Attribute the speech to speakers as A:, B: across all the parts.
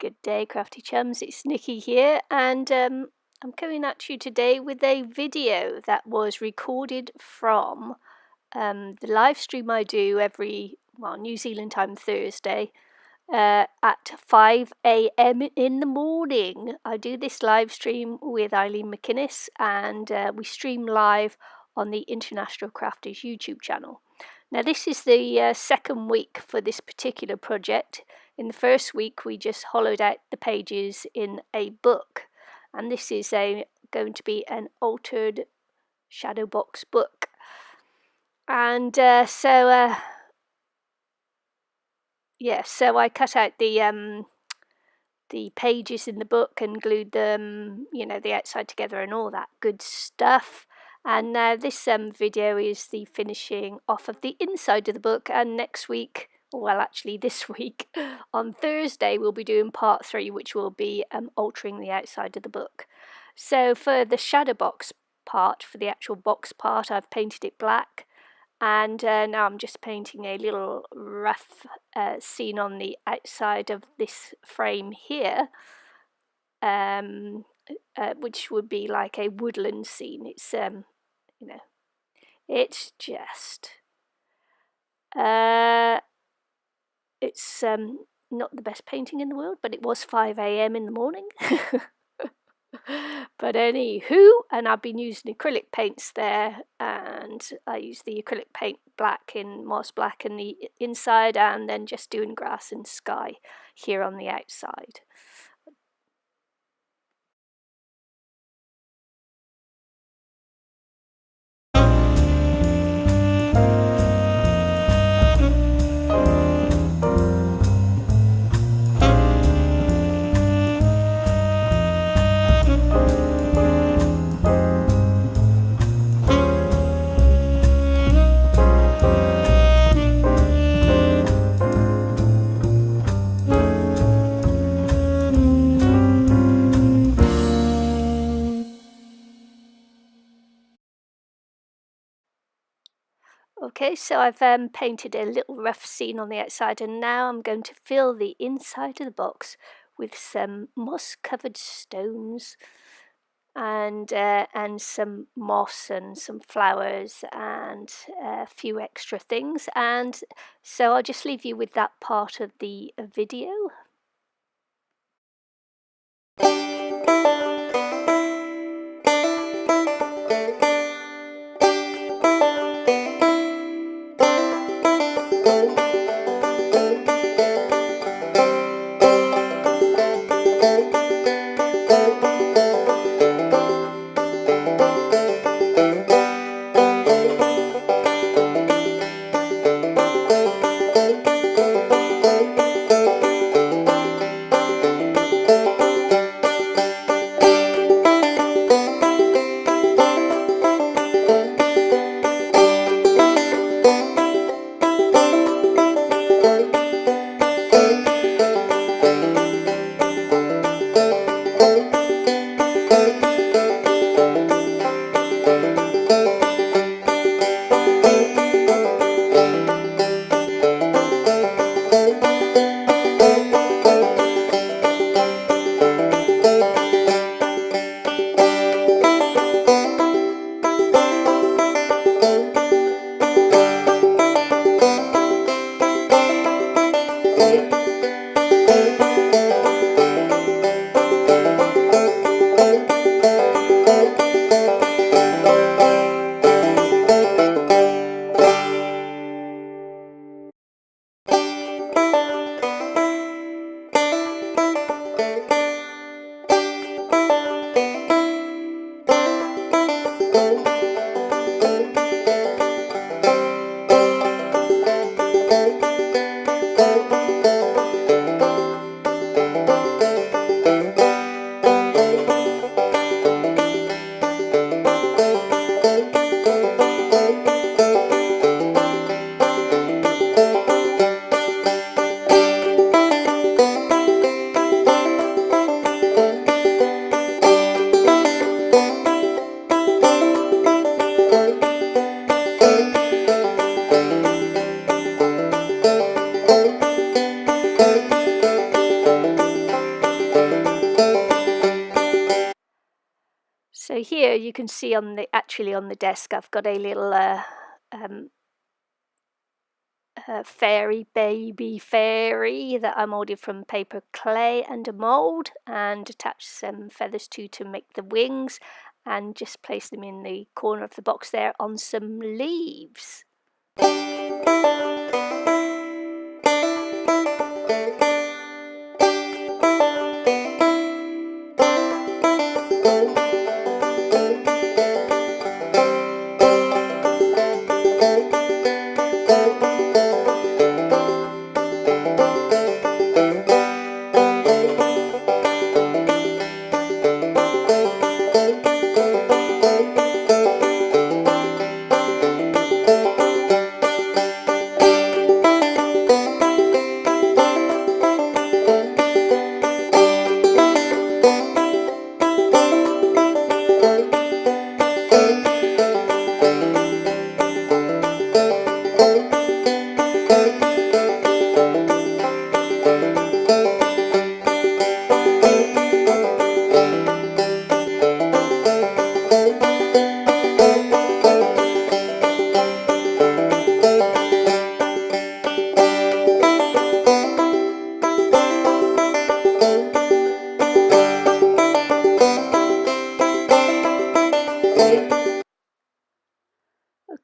A: Good day, crafty chums. It's Nicky here, and I'm coming at you today with a video that was recorded from the live stream I do every, New Zealand time Thursday at 5 a.m. in the morning. I do this live stream with Eileen McInnes, and we stream live on the International Crafters YouTube channel. Now, this is the second week for this particular project. In the first week, we just hollowed out the pages in a book, and this is going to be an altered shadow box book. And so I cut out the pages in the book and glued them, the outside together and all that good stuff. And now this video is the finishing off of the inside of the book, and next week, well actually this week, on Thursday, we'll be doing part 3, which will be altering the outside of the book. So for the shadow box part, for the actual box part, I've painted it black, and now I'm just painting a little rough scene on the outside of this frame here, which would be like a woodland scene. It's it's just it's not the best painting in the world, but it was 5 a.m. in the morning. But anywho, and I've been using acrylic paints there, and I use the acrylic paint black in moss black in the inside, and then just doing grass and sky here on the outside. Okay, so I've painted a little rough scene on the outside, and now I'm going to fill the inside of the box with some moss-covered stones and some moss and some flowers and a few extra things. And so I'll just leave you with that part of the video. So here you can see on the desk I've got a little baby fairy that I moulded from paper clay and a mould, and attached some feathers to make the wings, and just place them in the corner of the box there on some leaves.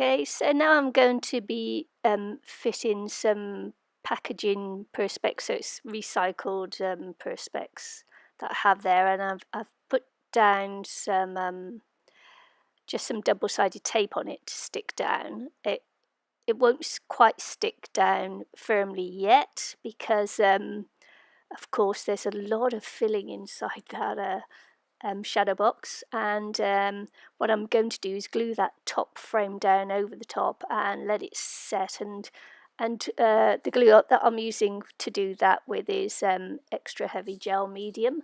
A: Okay, so now I'm going to be fitting some packaging perspex, so it's recycled perspex that I have there, and I've put down some just some double-sided tape on it to stick down. It won't quite stick down firmly yet because of course there's a lot of filling inside that shadow box, and what I'm going to do is glue that top frame down over the top and let it set, and the glue that I'm using to do that with is extra heavy gel medium,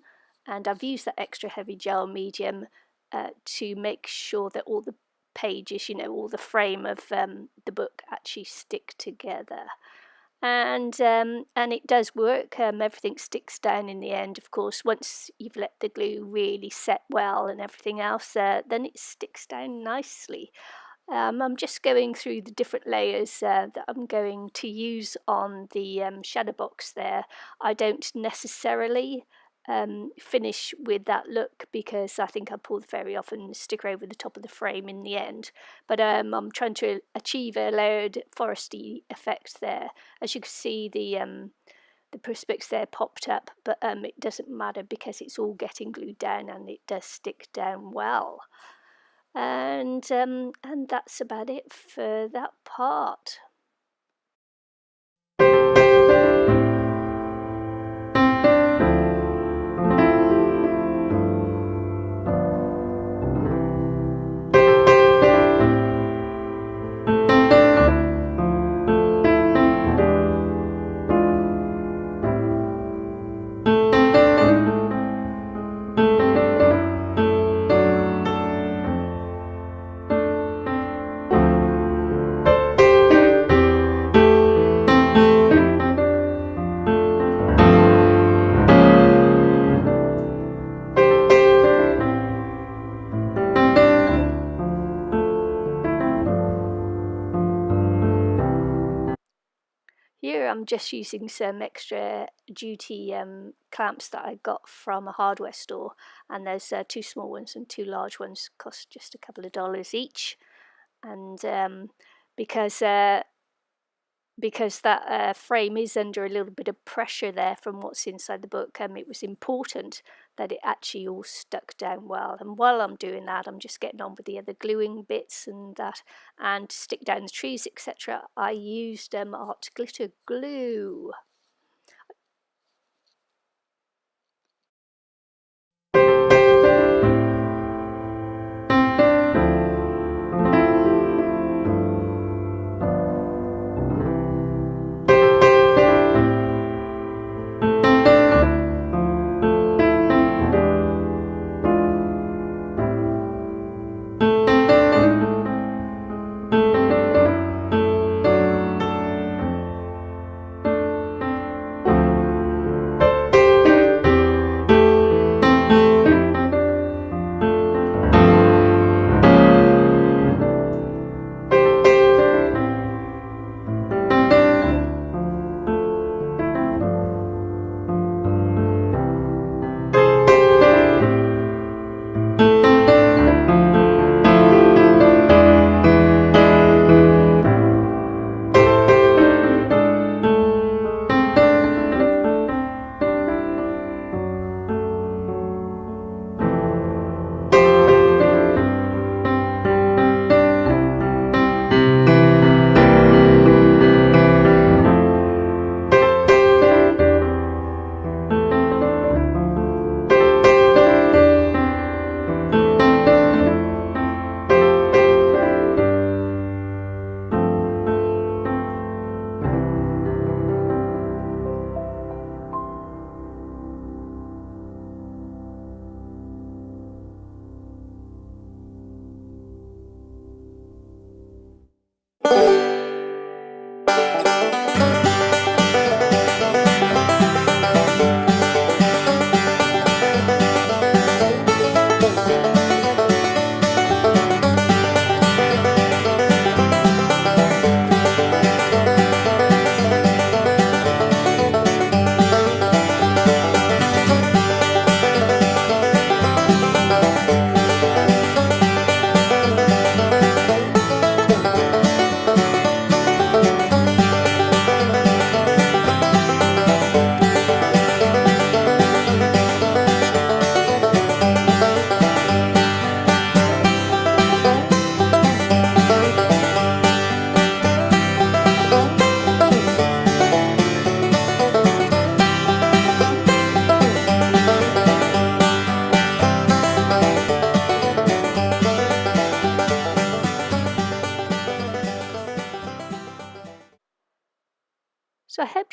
A: and I've used that extra heavy gel medium to make sure that all the pages, all the frame of the book actually stick together. And it does work. Everything sticks down in the end, of course. Once you've let the glue really set well and everything else, then it sticks down nicely. I'm just going through the different layers that I'm going to use on the shadow box there. I don't necessarily finish with that look because I think I pull the fairy off and stick her over the top of the frame in the end. But I'm trying to achieve a layered foresty effect there. As you can see, the perspex there popped up, but it doesn't matter because it's all getting glued down and it does stick down well. And that's about it for that part. Here I'm just using some extra duty clamps that I got from a hardware store, and there's 2 small ones and 2 large ones, cost just a couple of dollars each. And because that frame is under a little bit of pressure there from what's inside the book, it was important that it actually all stuck down well. And while I'm doing that, I'm just getting on with the other gluing bits and that, and to stick down the trees, etc. I used art glitter glue.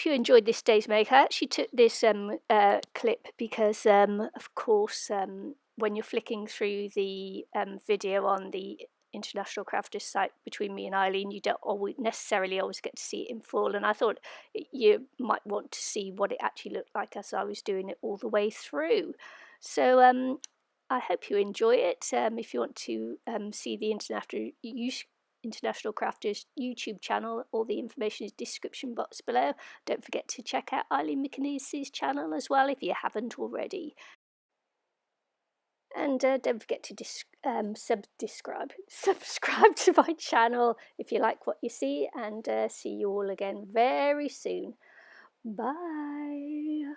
A: hope you enjoyed this day's make. I actually took this clip because, of course, when you're flicking through the video on the International Crafters site between me and Eileen, you don't necessarily always get to see it in full, and I thought you might want to see what it actually looked like as I was doing it all the way through. So I hope you enjoy it. If you want to see the International Crafters YouTube channel, all the information is description box below. Don't forget to check out Eileen McInnes's channel as well if you haven't already. And don't forget to subscribe to my channel if you like what you see, and see you all again very soon. Bye.